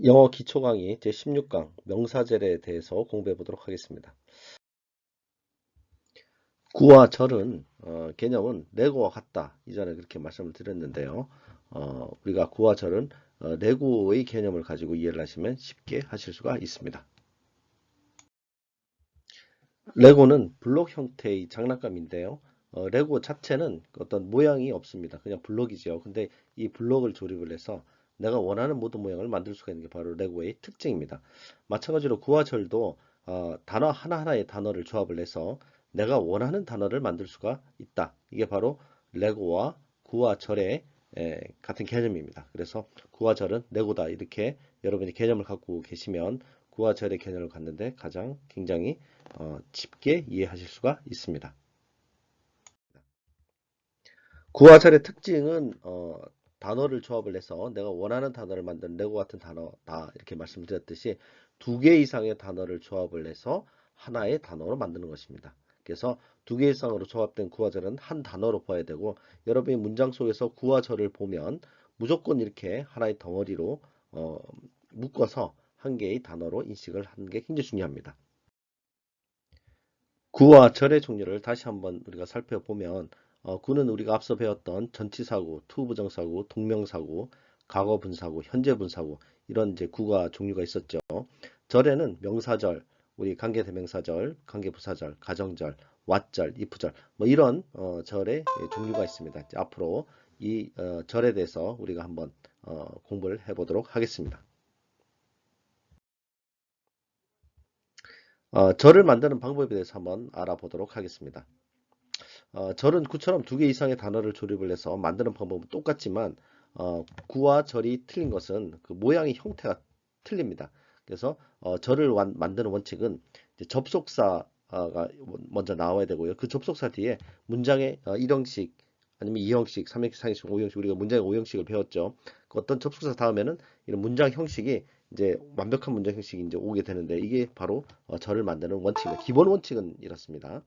영어 기초 강의 제16강 명사절에 대해서 공부해 보도록 하겠습니다. 구와 절은 개념은 레고와 같다. 이전에 그렇게 말씀을 드렸는데요. 우리가 구와 절은 레고의 개념을 가지고 이해를 하시면 쉽게 하실 수가 있습니다. 레고는 블록 형태의 장난감인데요. 레고 자체는 어떤 모양이 없습니다. 그냥 블록이죠. 근데 이 블록을 조립을 해서 내가 원하는 모든 모양을 만들 수가 있는 게 바로 레고의 특징입니다. 마찬가지로 구와 절도 단어 하나하나의 단어를 조합을 해서 내가 원하는 단어를 만들 수가 있다. 이게 바로 레고와 구와 절의 같은 개념입니다. 그래서 구와 절은 레고다. 이렇게 여러분이 개념을 갖고 계시면 구와 절의 개념을 갖는데 가장 굉장히 쉽게 이해하실 수가 있습니다. 구화절의 특징은 단어를 조합을 해서 내가 원하는 단어를 만드는 레고 같은 단어다 이렇게 말씀드렸듯이 두 개 이상의 단어를 조합을 해서 하나의 단어로 만드는 것입니다. 그래서 두 개 이상으로 조합된 구화절은 한 단어로 봐야 되고 여러분이 문장 속에서 구화절을 보면 무조건 이렇게 하나의 덩어리로 묶어서 한 개의 단어로 인식을 하는 게 굉장히 중요합니다. 구와 절의 종류를 다시 한번 우리가 살펴보면 구는 우리가 앞서 배웠던 전치사구, 투부정사구, 동명사구, 과거분사구, 현재분사구 이런 이제 구가 종류가 있었죠. 절에는 명사절, 우리 관계대명사절, 관계부사절, 가정절, 왓절, 이프절 뭐 이런 절의 종류가 있습니다. 이제 앞으로 이 절에 대해서 우리가 한번 공부를 해보도록 하겠습니다. 절을 만드는 방법에 대해서 한번 알아보도록 하겠습니다. 절은 구처럼 두 개 이상의 단어를 조립을 해서 만드는 방법은 똑같지만 구와 절이 틀린 것은 그 모양의 형태가 틀립니다. 그래서 절을 만드는 원칙은 이제 접속사가 먼저 나와야 되고요. 그 접속사 뒤에 문장의 1형식 아니면 2형식, 3형식, 4형식, 5형식 우리가 문장의 5형식을 배웠죠. 그 어떤 접속사 다음에는 이런 문장 형식이 이제 완벽한 문장 형식이 이제 오게 되는데 이게 바로 절을 만드는 원칙입니다. 기본 원칙은 이렇습니다.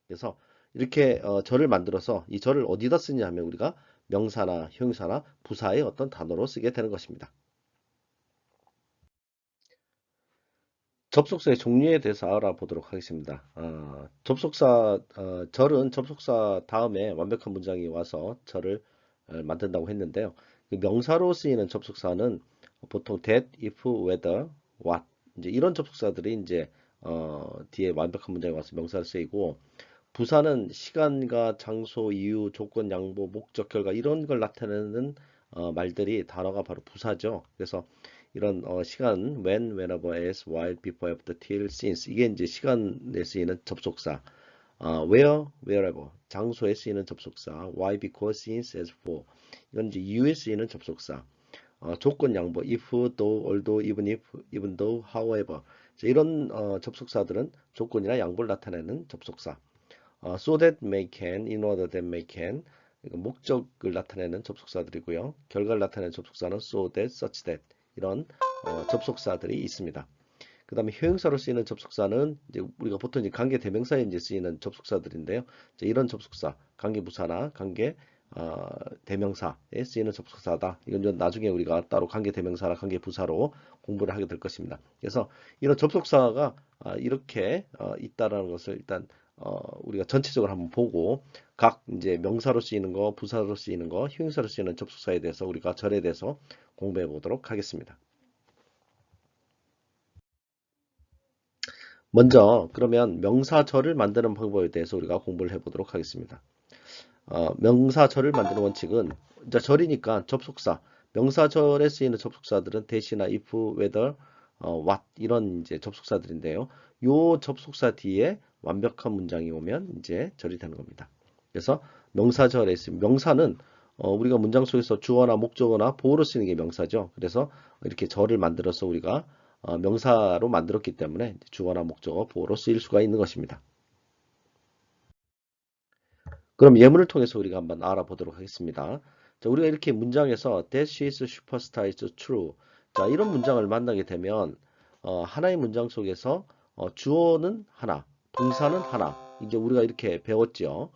그래서 이렇게 절을 만들어서 이 절을 어디다 쓰냐 하면 우리가 명사나 형용사나 부사의 어떤 단어로 쓰게 되는 것입니다. 접속사의 종류에 대해서 알아보도록 하겠습니다. 절은 접속사 다음에 완벽한 문장이 와서 절을 만든다고 했는데요. 그 명사로 쓰이는 접속사는 보통 that, if, whether, what 이제 이런 접속사들이 이제 뒤에 완벽한 문장이 와서 명사로 쓰이고 부사는 시간과 장소, 이유, 조건, 양보, 목적, 결과 이런 걸 나타내는 말들이 단어가 바로 부사죠. 그래서 이런 시간 when, whenever, as, while, before, after, till, since 이게 이제 시간에 쓰이는 접속사. where, wherever 장소에 쓰이는 접속사. why, because, since, as, for 이건 이제 이유에 쓰이는 접속사. 조건 양보 if, though, although, even if, even though, however 이런 접속사들은 조건이나 양보를 나타내는 접속사. so that may can, in order that may can 목적을 나타내는 접속사들이고요. 결과를 나타내는 접속사는 so that, such that 이런 접속사들이 있습니다. 그 다음에 형용사로 쓰이는 접속사는 이제 우리가 보통 이제 관계 대명사에 이제 쓰이는 접속사들인데요. 이런 접속사, 관계부사나 관계 대명사에 쓰이는 접속사다. 이건 좀 나중에 우리가 따로 관계 대명사나 관계 부사로 공부를 하게 될 것입니다. 그래서 이런 접속사가 이렇게 있다라는 것을 일단 우리가 전체적으로 한번 보고 각 이제 명사로 쓰이는 거, 부사로 쓰이는 거, 형용사로 쓰이는 접속사에 대해서 우리가 절에 대해서 공부해 보도록 하겠습니다. 먼저 그러면 명사절을 만드는 방법에 대해서 우리가 공부를 해보도록 하겠습니다. 명사절을 만드는 원칙은 이제 절이니까 접속사, 명사절에 쓰이는 접속사들은 대시나 if, whether, what 이런 이제 접속사들인데요. 요 접속사 뒤에 완벽한 문장이 오면 이제 절이 되는 겁니다. 그래서 명사절에 쓰인 명사는 우리가 문장 속에서 주어나 목적어나 보어로 쓰는 게 명사죠. 그래서 이렇게 절을 만들어서 우리가 명사로 만들었기 때문에 주어나 목적어, 보어로 쓰일 수가 있는 것입니다. 그럼 예문을 통해서 우리가 한번 알아보도록 하겠습니다. 자, 우리가 이렇게 문장에서 That she is superstar is true. 자, 이런 문장을 만나게 되면 하나의 문장 속에서 주어는 하나, 동사는 하나. 이제 우리가 이렇게 배웠죠.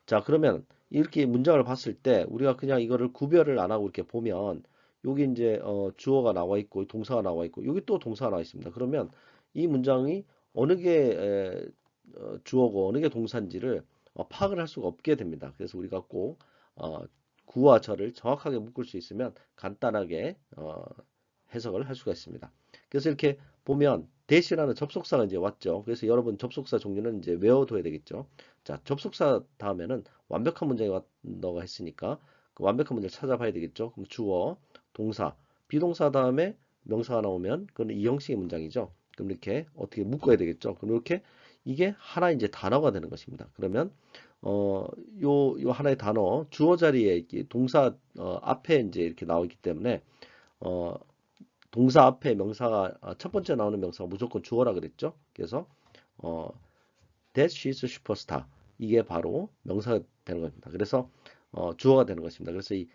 자, 그러면 이렇게 문장을 봤을 때 우리가 그냥 이거를 구별을 안 하고 이렇게 보면 여기 이제 주어가 나와 있고 동사가 나와 있고 여기 또 동사가 나와 있습니다. 그러면 이 문장이 어느 게 주어고 어느 게 동사인지를 파악을 할 수가 없게 됩니다. 그래서 우리가 꼭 구와 절을 정확하게 묶을 수 있으면 간단하게 해석을 할 수가 있습니다. 그래서 이렇게 보면 대시라는 접속사가 이제 왔죠. 그래서 여러분 접속사 종류는 이제 외워둬야 되겠죠. 자, 접속사 다음에는 완벽한 문장이 왔다고 했으니까 그 완벽한 문장을 찾아봐야 되겠죠. 그럼 주어, 동사, 비동사 다음에 명사가 나오면 그건 이 형식의 문장이죠. 그럼 이렇게 어떻게 묶어야 되겠죠. 그럼 이렇게 이게 하나 이제 단어가 되는 것입니다. 그러면 요 하나의 단어 주어 자리에 동사 앞에 이제 이렇게 나오기 때문에 어, 동사 앞에 명사가 첫 번째 나오는 명사가 무조건 주어라 그랬죠. 그래서 어, that she's a superstar 이게 바로 명사가 되는 겁니다. 그래서 주어가 되는 것입니다. 그래서 이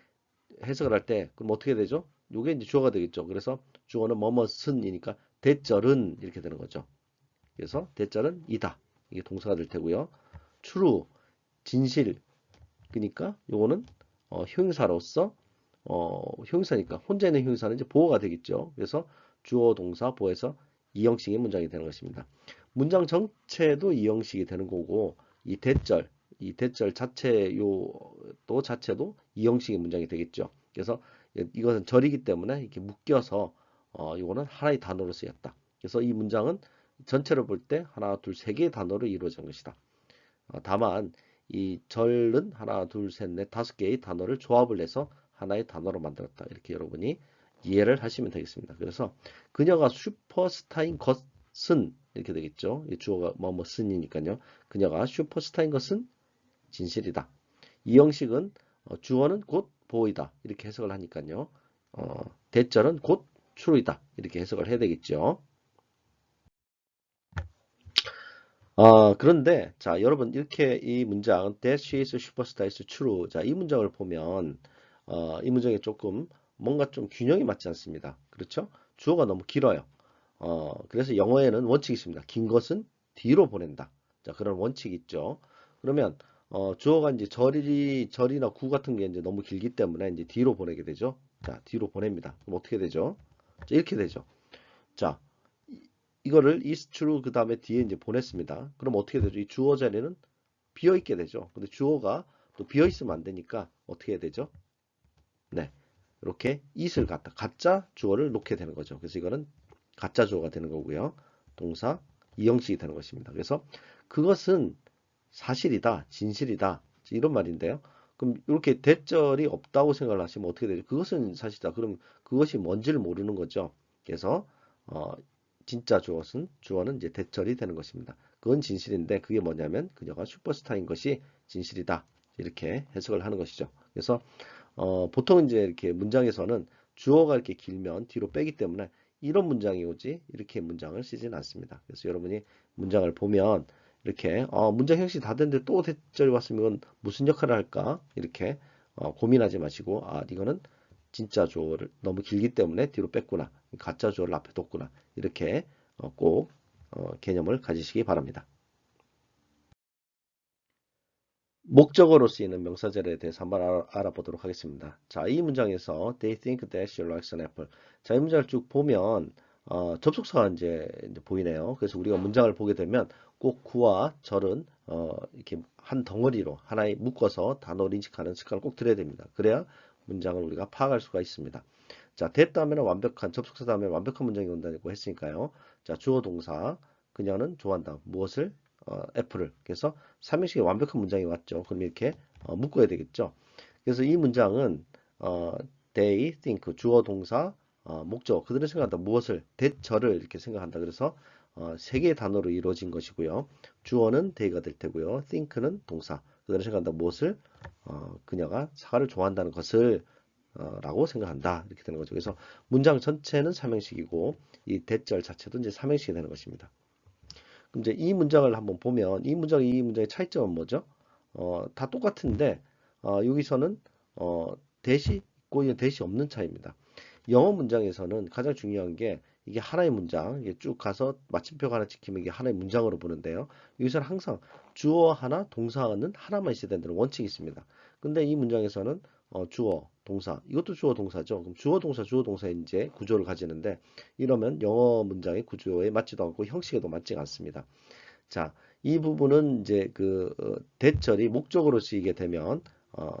해석을 할 때 그럼 어떻게 되죠? 요게 이제 주어가 되겠죠. 그래서 주어는 뭐뭐슨이니까 대절은 이렇게 되는 거죠. 그래서 대절은 이다 이게 동사가 될 테고요. true 진실 그러니까 요거는 형용사로서 형용사니까 혼자 있는 형용사는 이제 보어가 되겠죠. 그래서 주어 동사 보어에서 이 형식의 문장이 되는 것입니다. 문장 전체도 이 형식이 되는 거고 이 대절 자체 요또 자체도 이 형식의 문장이 되겠죠. 그래서 이것은 절이기 때문에 이렇게 묶여서 요거는 하나의 단어로 쓰였다. 그래서 이 문장은 전체를 볼 때 하나, 둘, 세 개의 단어로 이루어진 것이다. 다만 이 절은 하나, 둘, 셋, 넷, 다섯 개의 단어를 조합을 해서 하나의 단어로 만들었다. 이렇게 여러분이 이해를 하시면 되겠습니다. 그래서 그녀가 슈퍼스타인 것은 이렇게 되겠죠. 이 주어가 뭐뭐슨이니까요. 그녀가 슈퍼스타인 것은 진실이다. 이 형식은 주어는 곧 보이다. 이렇게 해석을 하니까요. 대절은 곧 true이다. 이렇게 해석을 해야 되겠죠. 그런데 자 여러분 이렇게 이 문장 That she is a superstar is true 자 이 문장을 보면 이 문장이 조금 뭔가 좀 균형이 맞지 않습니다. 그렇죠? 주어가 너무 길어요. 그래서 영어에는 원칙이 있습니다. 긴 것은 뒤로 보낸다. 자 그런 원칙이 있죠. 그러면 주어가 이제 절이나 구 같은 게 이제 너무 길기 때문에 이제 뒤로 보내게 되죠. 자 뒤로 보냅니다. 그럼 어떻게 되죠? 자 이렇게 되죠. 자 이거를 is true 그 다음에 뒤에 이제 보냈습니다. 그럼 어떻게 되죠? 이 주어 자리는 비어 있게 되죠. 근데 주어가 또 비어 있으면 안 되니까 어떻게 해야 되죠? 네. 이렇게 it을 갖다 가짜 주어를 놓게 되는 거죠. 그래서 이거는 가짜 주어가 되는 거고요. 동사 이 형식이 되는 것입니다. 그래서 그것은 사실이다, 진실이다 이런 말인데요. 그럼 이렇게 대절이 없다고 생각을 하시면 어떻게 되죠? 그것은 사실이다. 그럼 그것이 뭔지를 모르는 거죠. 그래서 어, 진짜 주어는 이제 대절이 되는 것입니다. 그건 진실인데 그게 뭐냐면 그녀가 슈퍼스타인 것이 진실이다. 이렇게 해석을 하는 것이죠. 그래서 보통 이제 이렇게 문장에서는 주어가 이렇게 길면 뒤로 빼기 때문에 이런 문장이 오지 이렇게 문장을 쓰지는 않습니다. 그래서 여러분이 문장을 보면 이렇게 문장 형식이 다 됐는데 또 대절이 왔으면 이건 무슨 역할을 할까 이렇게 고민하지 마시고 이거는 진짜 주어를 너무 길기 때문에 뒤로 뺐구나 가짜 주어를 앞에 뒀구나 이렇게 꼭 개념을 가지시기 바랍니다. 목적어로 쓰이는 명사절에 대해서 한번 알아보도록 하겠습니다. 자, 이 문장에서 they think that she likes an apple. 자, 이 문장을 쭉 보면 접속사가 이제 보이네요. 그래서 우리가 문장을 보게 되면 꼭 구와 절은 이렇게 한 덩어리로 하나에 묶어서 단어를 인식하는 습관을 꼭 들여야 됩니다. 그래야 문장을 우리가 파악할 수가 있습니다. 자, that 다음에는 완벽한 접속사 다음에 완벽한 문장이 온다고 했으니까요. 자, 주어 동사 그녀는 좋아한다. 무엇을? 애플을. 그래서 삼형식의 완벽한 문장이 왔죠. 그럼 이렇게 묶어야 되겠죠. 그래서 이 문장은 they think 주어 동사 목적 그들은 생각한다. 무엇을? 대절을 이렇게 생각한다. 그래서 세 개의 단어로 이루어진 것이고요. 주어는 they가 될 테고요. think는 동사. 그들은 생각한다. 무엇을? 그녀가 사과를 좋아한다는 것을 라고 생각한다. 이렇게 되는 거죠. 그래서 문장 전체는 삼형식이고 이 대절 자체도 이제 삼형식이 되는 것입니다. 그럼 이제 이 문장을 한번 보면 이 문장의 차이점은 뭐죠? 다 똑같은데 여기서는 대시 있고 대시 없는 차이입니다. 영어 문장에서는 가장 중요한 게 이게 하나의 문장, 이게 쭉 가서 마침표가 하나 찍히면 이게 하나의 문장으로 보는데요. 여기서는 항상 주어 하나, 동사는 하나만 있어야 된다는 원칙이 있습니다. 근데 이 문장에서는 주어, 동사. 이것도 주어 동사죠. 그럼 주어 동사, 주어 동사의 이제 구조를 가지는데 이러면 영어 문장의 구조에 맞지도 않고 형식에도 맞지가 않습니다. 자, 이 부분은 이제 대절이 목적으로 쓰이게 되면 어,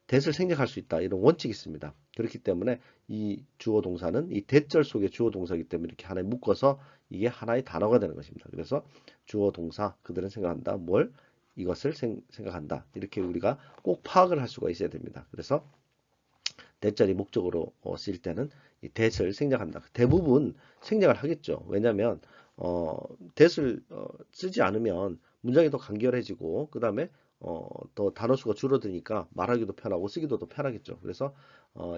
대를 생략할 수 있다. 이런 원칙이 있습니다. 그렇기 때문에 이 주어 동사는 이 대절 속의 주어 동사이기 때문에 이렇게 하나에 묶어서 이게 하나의 단어가 되는 것입니다. 그래서 주어 동사 그들은 생각한다. 뭘? 이것을 생각한다. 이렇게 우리가 꼭 파악을 할 수가 있어야 됩니다. 그래서 대절이 목적으로 쓰일 때는 이 that을 생략한다. 대부분 생략을 하겠죠. 왜냐하면 that을 쓰지 않으면 문장이 더 간결해지고 그 다음에 더 단어 수가 줄어드니까 말하기도 편하고 쓰기도 더 편하겠죠. 그래서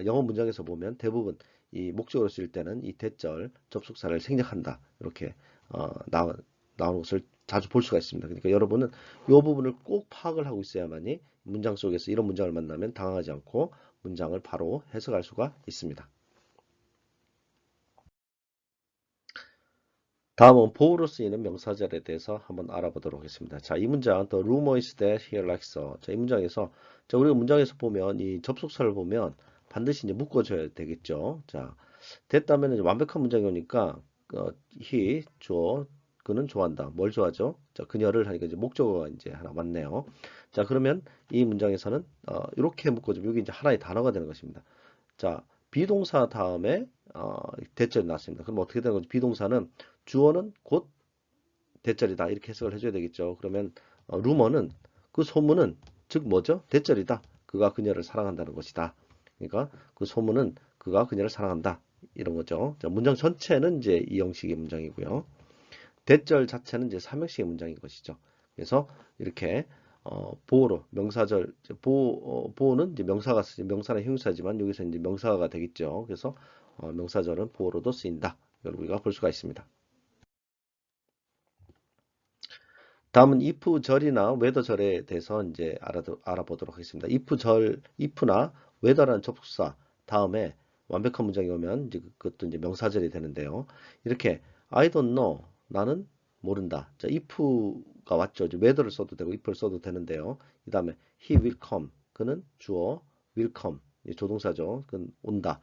영어 문장에서 보면 대부분 이 목적으로 쓰일 때는 이 대절 접속사를 생략한다. 이렇게 나오는 것을 자주 볼 수가 있습니다. 그러니까 여러분은 이 부분을 꼭 파악을 하고 있어야만이 문장 속에서 이런 문장을 만나면 당황하지 않고 문장을 바로 해석할 수가 있습니다. 다음은 보호로 쓰이는 명사절에 대해서 한번 알아보도록 하겠습니다. 자, 이 문장 The rumor is that he likes her. 자, 이 문장에서 우리가 문장에서 보면 이 접속사를 보면 반드시 이제 묶어줘야 되겠죠. 자, 됐다면 이제 완벽한 문장이 오니까 he 주어 그는 좋아한다. 뭘 좋아하죠? 자, 그녀를 하니까 이제 목적어가 이제 하나 맞네요. 자, 그러면 이 문장에서는 이렇게 묶어주면 여기 이제 하나의 단어가 되는 것입니다. 자, 비동사 다음에 대절이 나왔습니다. 그럼 어떻게 되는 거죠? 비동사는 주어는 곧 대절이다. 이렇게 해석을 해줘야 되겠죠. 그러면 루머는 그 소문은 즉 뭐죠? 대절이다. 그가 그녀를 사랑한다는 것이다. 그러니까 그 소문은 그가 그녀를 사랑한다. 이런 거죠. 자, 문장 전체는 이제 이 형식의 문장이고요. 대절 자체는 이제 삼형식의 문장인 것이죠. 그래서 이렇게 보호로 명사절 보호는 이제 명사가 쓰지 명사는 형용사지만 여기서 이제 명사가 되겠죠. 그래서 명사절은 보호로도 쓰인다. 이걸 우리가 볼 수가 있습니다. 다음은 if 절이나 whether 절에 대해서 이제 알아보도록 하겠습니다. if나 whether라는 접속사 다음에 완벽한 문장이 오면 이제 그것도 이제 명사절이 되는데요. 이렇게 I don't know 나는 모른다. 자, if가 왔죠. 이제 whether를 써도 되고 if를 써도 되는데요. 그 다음에 he will come 그는 주어 will come 조동사죠. 그는 온다.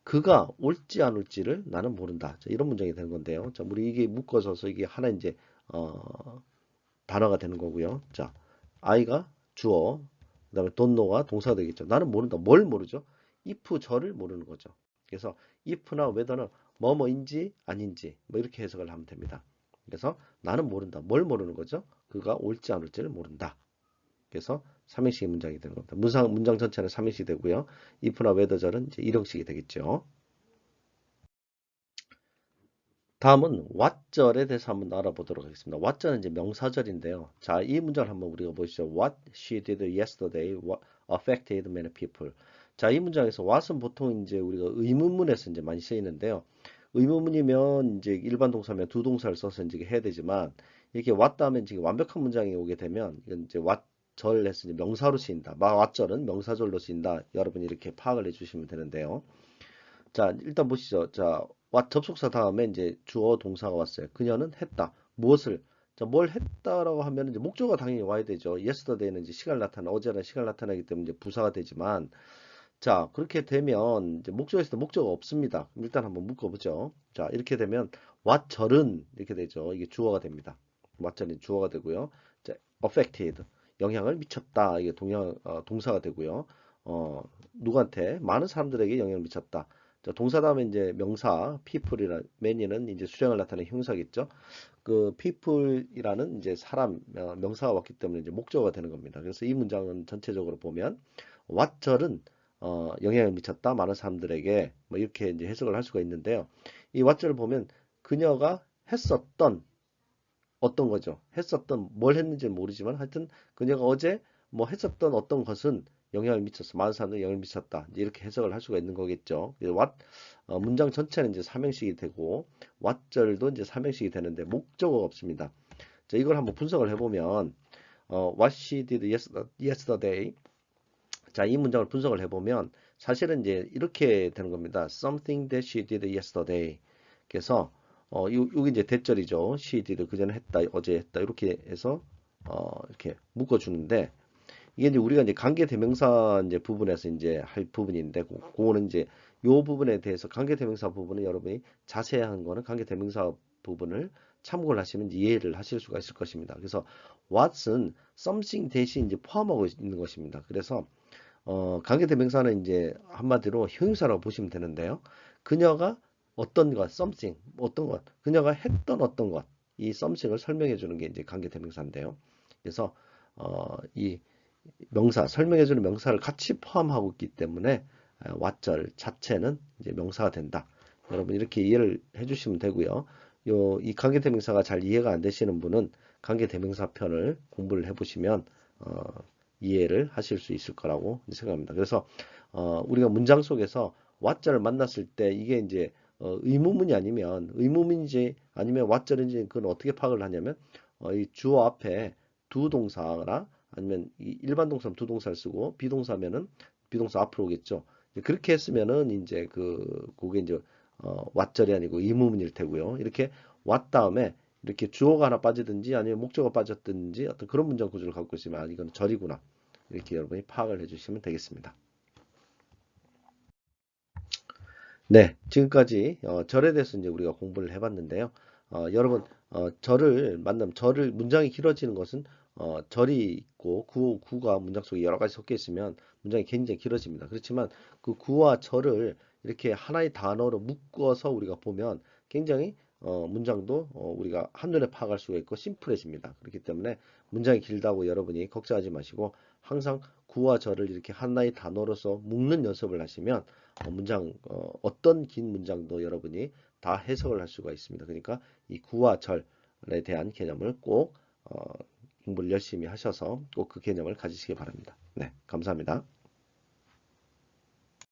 그가 올지 안 올지를 나는 모른다. 자, 이런 문장이 되는 건데요. 자, 우리 이게 묶어서서 이게 하나 이제 어, 단어가 되는 거고요. 자, I가 주어, 그다음에 don't know가 동사가 되겠죠. 나는 모른다. 뭘 모르죠? if 절을 모르는 거죠. 그래서 if나 whether는 뭐뭐인지 아닌지 뭐 이렇게 해석을 하면 됩니다. 그래서 나는 모른다. 뭘 모르는 거죠? 그가 올지 안 올지를 모른다. 그래서 삼행식의 문장이 되는 겁니다. 문장 전체는 삼행식이 되고요. if나 whether절은 이제 일형식이 되겠죠. 다음은 what절에 대해서 한번 알아보도록 하겠습니다. what절은 이제 명사절인데요. 자, 이 문장을 한번 우리가 보시죠. What she did yesterday affected many people. 자, 이 문장에서 what은 보통 이제 우리가 의문문에서 이제 많이 쓰이는데요. 의문문이면 이제 일반 동사면 두 동사를 써서 이제 해야 되지만 이렇게 what 다음에 지금 완벽한 문장이 오게 되면 이건 이제 what 절에서 이제 명사로 쓰인다. what절은 명사절로 쓰인다. 여러분이 이렇게 파악을 해주시면 되는데요. 자, 일단 보시죠. 자, 접속사 다음에 이제 주어 동사가 왔어요. 그녀는 했다. 무엇을? 자, 뭘 했다라고 하면 이제 목적어가 당연히 와야 되죠. yesterday는 이제 시간을 어제라는 시간을 나타내기 때문에 이제 부사가 되지만, 자, 그렇게 되면 이제 목적어에서 목적어가 없습니다. 일단 한번 묶어보죠. 자, 이렇게 되면 what절은 이렇게 되죠. 이게 주어가 됩니다. what절이 주어가 되고요. 자, affected 영향을 미쳤다. 이게 동사가 되고요. 누구한테? 많은 사람들에게 영향을 미쳤다. 자, 동사 다음에 이제 명사 people이라 many는 이제 수량을 나타내는 형사겠죠. 그 people이라는 이제 사람 명사가 왔기 때문에 이제 목적어가 되는 겁니다. 그래서 이 문장은 전체적으로 보면 what절은 영향을 미쳤다 많은 사람들에게 뭐 이렇게 이제 해석을 할 수가 있는데요. 이 what절을 보면 그녀가 했었던 어떤 거죠. 했었던 뭘 했는지는 모르지만 하여튼 그녀가 어제 뭐 했었던 어떤 것은 영향을 미쳤어. 많은 사람들이 영향을 미쳤다. 이제 이렇게 해석을 할 수가 있는 거겠죠. what 문장 전체는 이제 삼형식이 되고 what절도 이제 삼형식이 되는데 목적어가 없습니다. 자, 이걸 한번 분석을 해보면 what she did yesterday. 자, 이 문장을 분석을 해보면 사실은 이제 이렇게 되는 겁니다. Something that she did yesterday. 그래서 여기 이제 대절이죠. she did 그전에 했다, 어제 했다 이렇게 해서 이렇게 묶어주는데 이게 이제 우리가 이제 관계대명사 이제 부분에서 이제 할 부분인데, 그거는 이제 요 부분에 대해서 관계대명사 부분은 여러분이 자세한 거는 관계대명사 부분을 참고를 하시면 이해를 하실 수가 있을 것입니다. 그래서 what은 something 대신 이제 포함하고 있는 것입니다. 그래서 관계대명사는 이제 한마디로 형용사라고 보시면 되는데요. 그녀가 어떤 것, something, 어떤 것, 그녀가 했던 어떤 것, 이 something을 설명해 주는 게 이제 관계대명사인데요. 그래서 이 명사, 설명해주는 명사를 같이 포함하고 있기 때문에 왓절 자체는 이제 명사가 된다. 여러분 이렇게 이해를 해주시면 되고요. 이 관계대명사가 잘 이해가 안 되시는 분은 관계대명사 편을 공부를 해보시면 이해를 하실 수 있을 거라고 생각합니다. 그래서 우리가 문장 속에서 왓절을 만났을 때 이게 이제 의문문이 아니면 의문문인지 아니면 왓절인지 그건 어떻게 파악을 하냐면 이 주어 앞에 두 동사나 아니면 이 일반 동사면 두 동사를 쓰고 비동사면은 비동사 앞으로 오겠죠. 그렇게 했으면은 이제 그게 이제 왓절이 아니고 의문문일 테고요. 이렇게 왓 다음에 이렇게 주어가 하나 빠지든지 아니면 목적어가 빠졌든지 어떤 그런 문장 구조를 갖고 있으면 아, 이건 절이구나. 이렇게 여러분이 파악을 해주시면 되겠습니다. 네, 지금까지 절에 대해서 이제 우리가 공부를 해봤는데요. 여러분 절을 만나면 절을 문장이 길어지는 것은 절이 있고 구가 문장 속에 여러 가지 섞여 있으면 문장이 굉장히 길어집니다. 그렇지만 그 구와 절을 이렇게 하나의 단어로 묶어서 우리가 보면 굉장히 문장도 우리가 한눈에 파악할 수가 있고 심플해집니다. 그렇기 때문에 문장이 길다고 여러분이 걱정하지 마시고 항상 구와 절을 이렇게 하나의 단어로서 묶는 연습을 하시면 어떤 긴 문장도 여러분이 다 해석을 할 수가 있습니다. 그러니까 이 구와 절에 대한 개념을 꼭 공부를 열심히 하셔서 꼭 그 개념을 가지시기 바랍니다. 네, 감사합니다.